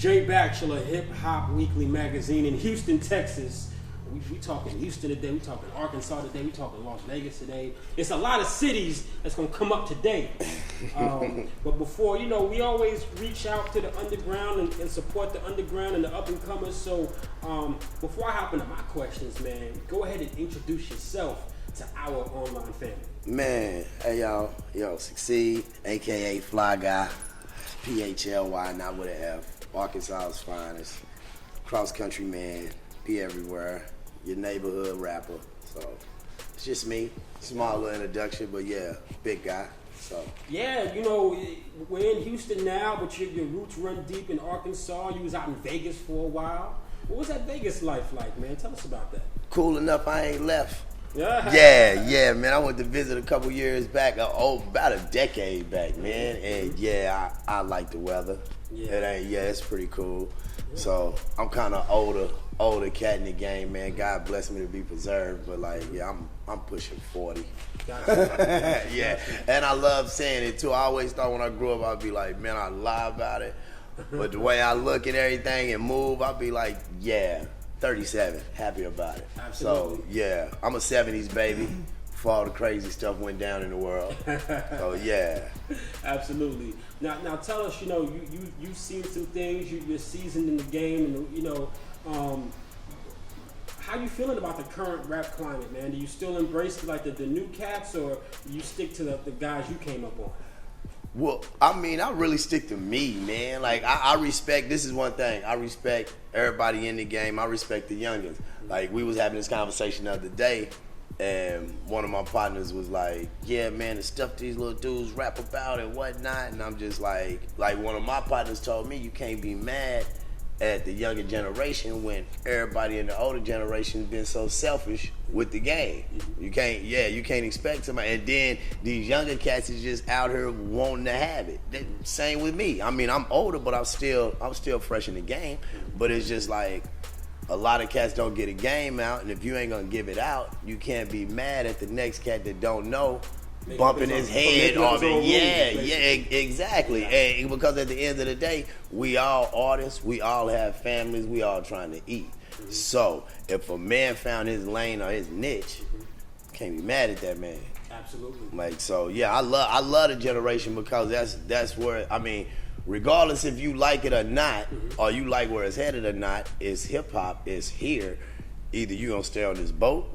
Jay Bachelor, Hip Hop Weekly magazine in Houston, Texas. We talking Houston today, we talking Arkansas today, we talking Las Vegas today. It's a lot of cities that's gonna come up today. But before, you know, we always reach out to the underground and support the underground and the up and comers. So before I hop into my questions, man, go ahead and introduce yourself to our online family. Man, hey y'all, Succeed, aka Fly Guy, PHLY, not with an F. Arkansas's finest, cross country man, be everywhere, your neighborhood rapper. So it's just me, small little introduction, but yeah, big guy. So yeah, you know, we're in Houston now, but your roots run deep in Arkansas. You was out in Vegas for a while. What was that Vegas life like, man? Tell us about that. Cool enough, I ain't left. Yeah, man. I went to visit a couple years back, about a decade back, man. And yeah, I like the weather. It's pretty cool. Yeah. So I'm kind of older cat in the game, man. God bless me to be preserved, but like, yeah, I'm pushing 40. Gotcha. Yeah, and I love saying it too. I always thought when I grew up, I'd be like, man, I lie about it, but the way I look at everything and move, I'd be like, yeah. 37, happy about it. Absolutely. So yeah, I'm a 70s baby before all the crazy stuff went down in the world. So yeah. Absolutely. Now tell us, you know, you've seen some things, you're seasoned in the game, and you know, how you feeling about the current rap climate, man? Do you still embrace like the new cats, or do you stick to the guys you came up on? Well, I mean, I really stick to me, man. Like, I respect, this is one thing, I respect everybody in the game. I respect the youngins. Like, we was having this conversation the other day, and one of my partners was like, yeah, man, the stuff these little dudes rap about and whatnot. And I'm just like one of my partners told me, you can't be mad at the younger generation when everybody in the older generation has been so selfish with the game. You can't expect somebody. And then these younger cats is just out here wanting to have it. Same with me. I mean, I'm older, but I'm still fresh in the game. But it's just like a lot of cats don't get a game out, and if you ain't gonna give it out, you can't be mad at the next cat that don't know. Bumping his head off it. Yeah, exactly. And because at the end of the day, we all artists, we all have families, we all trying to eat. So if a man found his lane or his niche, can't be mad at that man. Absolutely. Like, so yeah, I love the generation because that's where, I mean, regardless if you like it or not, or you like where it's headed or not, it's hip hop, it's here. Either you gonna stay on this boat,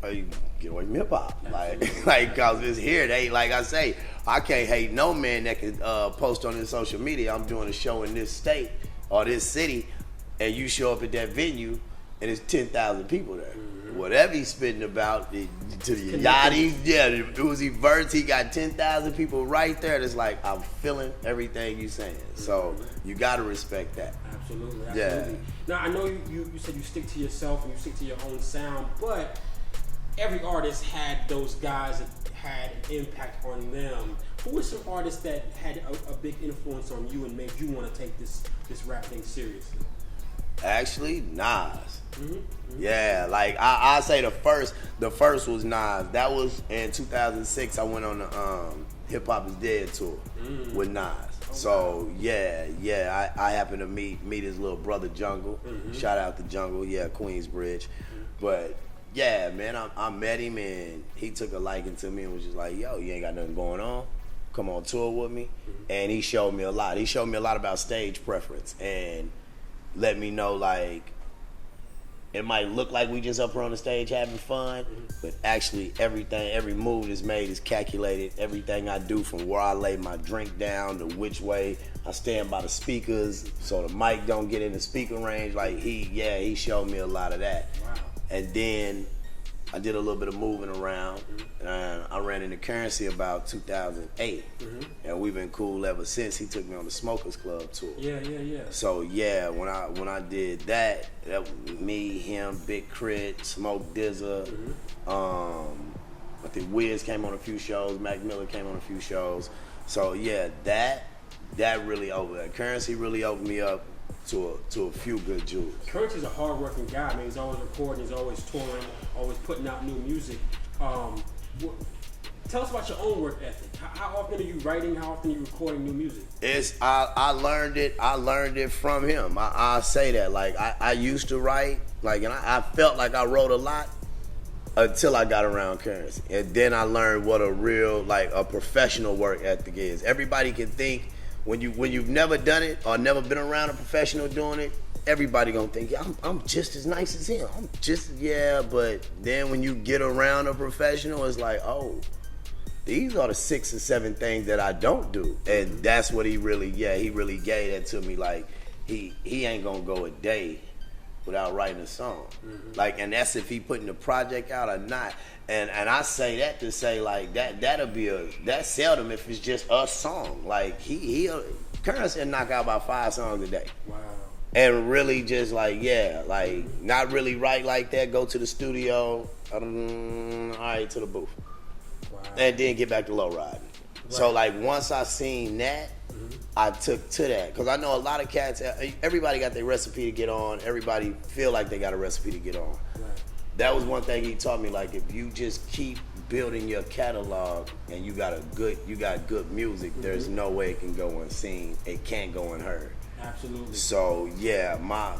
or you get away from hip hop. Like, cause it's here. They, like I say, I can't hate no man that can post on his social media, I'm doing a show in this state or this city, and you show up at that venue and it's 10,000 people there. Whatever he's spitting about, to the Yachty, the Uzi Verts, he got 10,000 people right there that's like, I'm feeling everything you saying. So you gotta respect that. Absolutely. Yeah. Now I know you said you stick to yourself and you stick to your own sound, but every artist had those guys that had an impact on them. Who are some artists that had a big influence on you and made you want to take this rap thing seriously? Actually, Nas. Yeah, like I say the first was Nas. That was in 2006. I went on the Hip Hop Is Dead tour with Nas. So yeah, I happened to meet his little brother Jungle. Shout out to Jungle, Queensbridge. But yeah, man, I met him and he took a liking to me and was just like, yo, you ain't got nothing going on? Come on tour with me. And he showed me a lot. He showed me a lot about stage preference and let me know, like, it might look like we just up here on the stage having fun, but actually every move that's made is calculated. Everything I do, from where I lay my drink down to which way I stand by the speakers so the mic don't get in the speaker range. Like, he showed me a lot of that. Wow. And then I did a little bit of moving around, and I ran into Currency about 2008, and we've been cool ever since. He took me on the Smokers Club tour. Yeah. So yeah, when I did that was me, him, Big Crit, Smoke Dizza. I think Wiz came on a few shows. Mac Miller came on a few shows. So yeah, that really opened. Currency really opened me up to a few good jewels. Currency's a hard-working guy, man. He's always recording, he's always touring, always putting out new music. Tell us about your own work ethic. How often are you writing? How often are you recording new music? I learned it from him. I say that. Like I used to write, like, and I felt like I wrote a lot until I got around Currency. And then I learned what a real, like, a professional work ethic is. Everybody can think when you've never done it or never been around a professional doing it, everybody gonna think, yeah, I'm just as nice as him. But then when you get around a professional, it's like, oh, these are the 6 or 7 things that I don't do. And that's what he really gave that to me. Like, he ain't gonna go a day without writing a song. Mm-hmm. Like, and that's if he putting the project out or not. And I say that to say, like, that's seldom if it's just a song. Like, he'll Currency knock out about 5 songs a day. Wow. And really just like, not really write like that, go to the studio, all right, to the booth. Wow. And then get back to low riding. Right. So, like, once I seen that, I took to that. Because I know a lot of cats, everybody got their recipe to get on. Everybody feel like they got a recipe to get on. Right. That was one thing he taught me. Like, if you just keep building your catalog and you got good music, there's no way it can go unseen. It can't go unheard. Absolutely. So, yeah,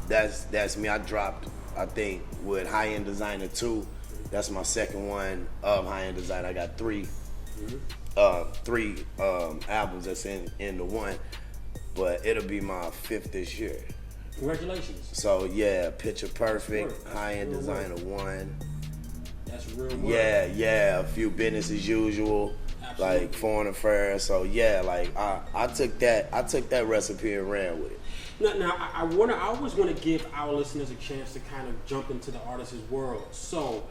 that's me. I dropped, I think, with High End Designer 2. That's my second one of High End Designer. I got 3 albums that's in the one, but it'll be my 5th this year. Congratulations. So yeah, Picture Perfect, High End Designer 1. That's real work. Yeah, a few Business as Usual. Absolutely. Like Foreign Affairs. So yeah, like I took that recipe and ran with it. Now I always want to give our listeners a chance to kind of jump into the artist's world. So,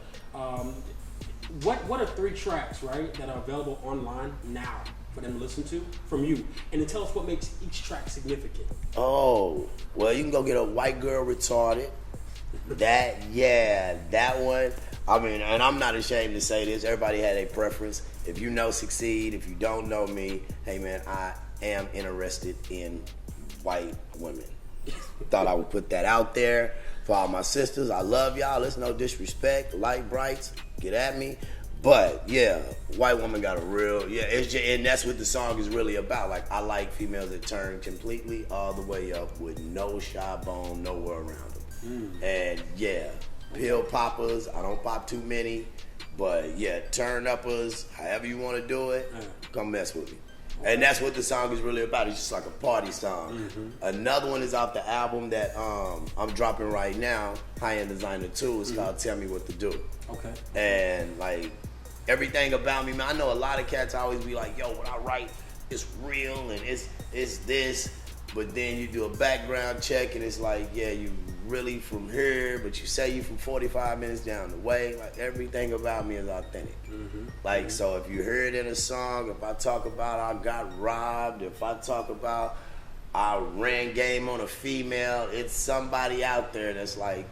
what are 3 tracks, right, that are available online now for them to listen to from you? And then tell us what makes each track significant. Oh, well, you can go get a White Girl Retarded. That one. I mean, and I'm not ashamed to say this. Everybody had a preference. If you know Succeed, if you don't know me, hey man, I am interested in white women. Thought I would put that out there for all my sisters. I love y'all. There's no disrespect. Light brights, get at me. But yeah, white woman got a real it's just, and that's what the song is really about. Like, I like females that turn completely all the way up with no shy bone nowhere around them. And yeah, pill poppers. I don't pop too many, but yeah, turn uppers. However you want to do it, come mess with me. And that's what the song is really about. It's just like a party song. Mm-hmm. Another one is off the album that I'm dropping right now, High End Designer 2. It's called Tell Me What to Do. Okay. And like, everything about me, man, I know a lot of cats always be like, yo, what I write is real and it's this. But then you do a background check and it's like, yeah, you really from here, but you say you from 45 minutes down the way. Like, everything about me is authentic. Like, so if you hear it in a song, if I talk about I got robbed, if I talk about I ran game on a female, it's somebody out there that's like,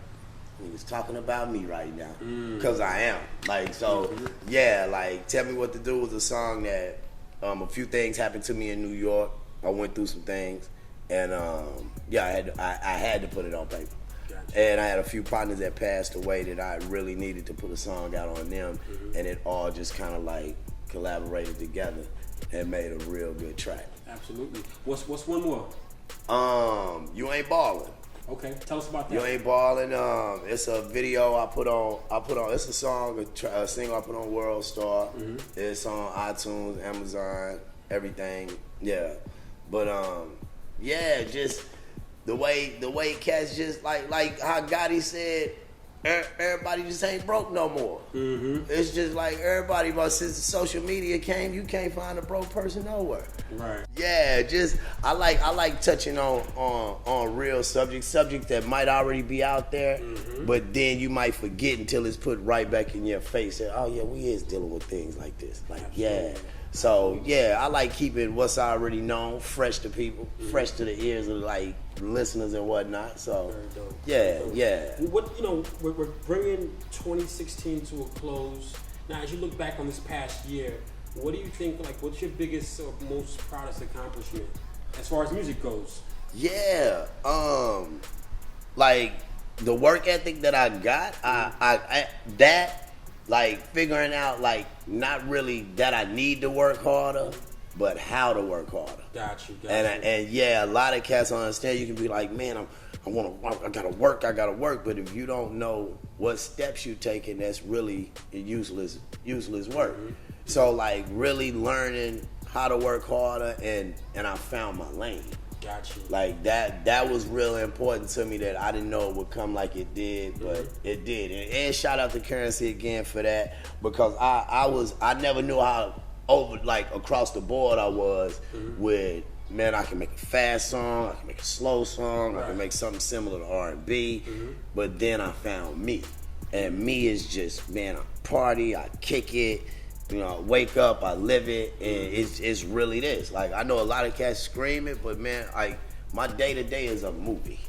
he was talking about me right now, because I am. Like, so, yeah, like, Tell Me What to Do was a song that a few things happened to me in New York. I went through some things, and I had to put it on paper. Gotcha. And I had a few partners that passed away that I really needed to put a song out on them, and it all just kind of like collaborated together and made a real good track. Absolutely. What's one more? You Ain't Ballin'. Okay, tell us about that. You Ain't Ballin'. It's a video I put on. It's a song, a single I put on World Star. It's on iTunes, Amazon, everything. Yeah, but yeah, just the way cats just like how Gotti said, everybody just ain't broke no more. It's just like everybody, but since the social media came, you can't find a broke person nowhere. Right. Yeah, just I like touching on real subjects that might already be out there, but then you might forget until it's put right back in your face. That, oh yeah, we is dealing with things like this. Like, yeah. So yeah, I like keeping what's already known fresh to people, fresh to the ears of like listeners and whatnot. So yeah. We're bringing 2016 to a close. Now, as you look back on this past year, what do you think? Like, what's your biggest or most proudest accomplishment as far as music goes? Yeah, like the work ethic that I got, I that like figuring out like not really that I need to work harder, but how to work harder. Got you. And yeah, a lot of cats don't understand. You can be like, man, I gotta work. But if you don't know what steps you taking, that's really useless work. Mm-hmm. So like really learning how to work harder, and I found my lane. Got you. Like that was really important to me, that I didn't know it would come like it did, but it did. And shout out to Currency again for that, because I never knew how over like across the board I was with, man, I can make a fast song, I can make a slow song, I can make something similar to R&B, but then I found me. And me is just, man, I party, I kick it, you know, I wake up, I live it, and it's really this. Like, I know a lot of cats scream it, but man, like, my day-to-day is a movie.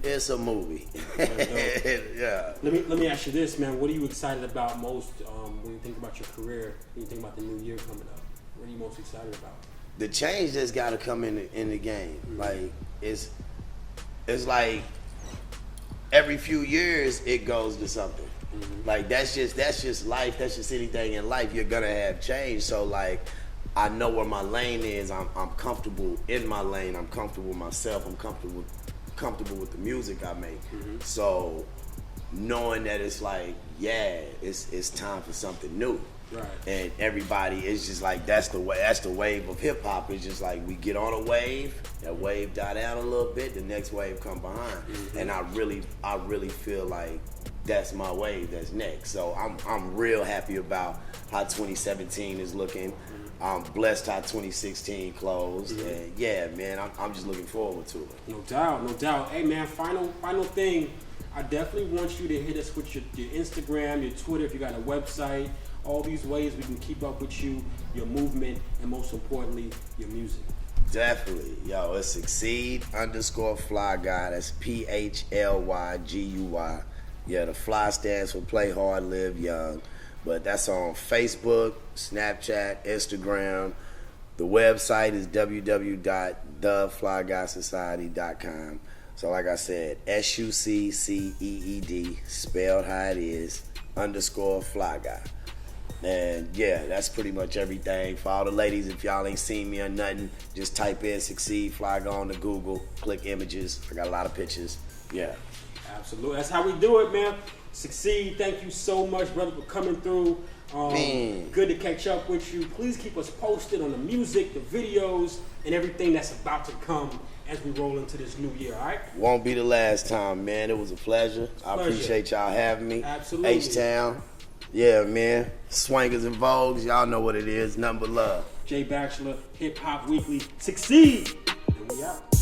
It's a movie. Yeah. Let me ask you this, man. What are you excited about most when you think about your career, when you think about the new year coming up? What are you most excited about? The change that's got to come in the game. Like, it's like every few years it goes to something. Like that's just life. That's just anything in life. You're gonna have change. So like, I know where my lane is. I'm comfortable in my lane. I'm comfortable with myself. I'm comfortable with the music I make. So knowing that it's like, yeah, it's time for something new. Right. And everybody is just like, that's the wave of hip hop. It's just like we get on a wave, that wave die down a little bit, the next wave come behind. And I really feel like that's my wave that's next. So I'm real happy about how 2017 is looking. I'm blessed how 2016 closed. And yeah, man, I'm just looking forward to it. No doubt. Hey man, final thing. I definitely want you to hit us with your Instagram, your Twitter, if you got a website, all these ways we can keep up with you, your movement, and most importantly, your music. Definitely. Yo, it's Succeed_Fly Guy. That's PHLYGUY. Yeah, the fly stands for Play Hard, Live Young. But that's on Facebook, Snapchat, Instagram. The website is www.theflyguysociety.com. So like I said, SUCCEED, spelled how it is, _Fly Guy. And yeah, that's pretty much everything. For all the ladies, if y'all ain't seen me or nothing, just type in Succeed Fly Guy on the Google, click images. I got a lot of pictures. Yeah. Absolutely. That's how we do it, man. Succeed. Thank you so much, brother, for coming through. Good to catch up with you. Please keep us posted on the music, the videos, and everything that's about to come as we roll into this new year, all right? Won't be the last time, man. It was a pleasure. I appreciate y'all having me. Absolutely. H-Town. Yeah, man. Swangers and Vogues. Y'all know what it is. Nothing but love. Jay Bachelor, Hip Hop Weekly. Succeed. And we out.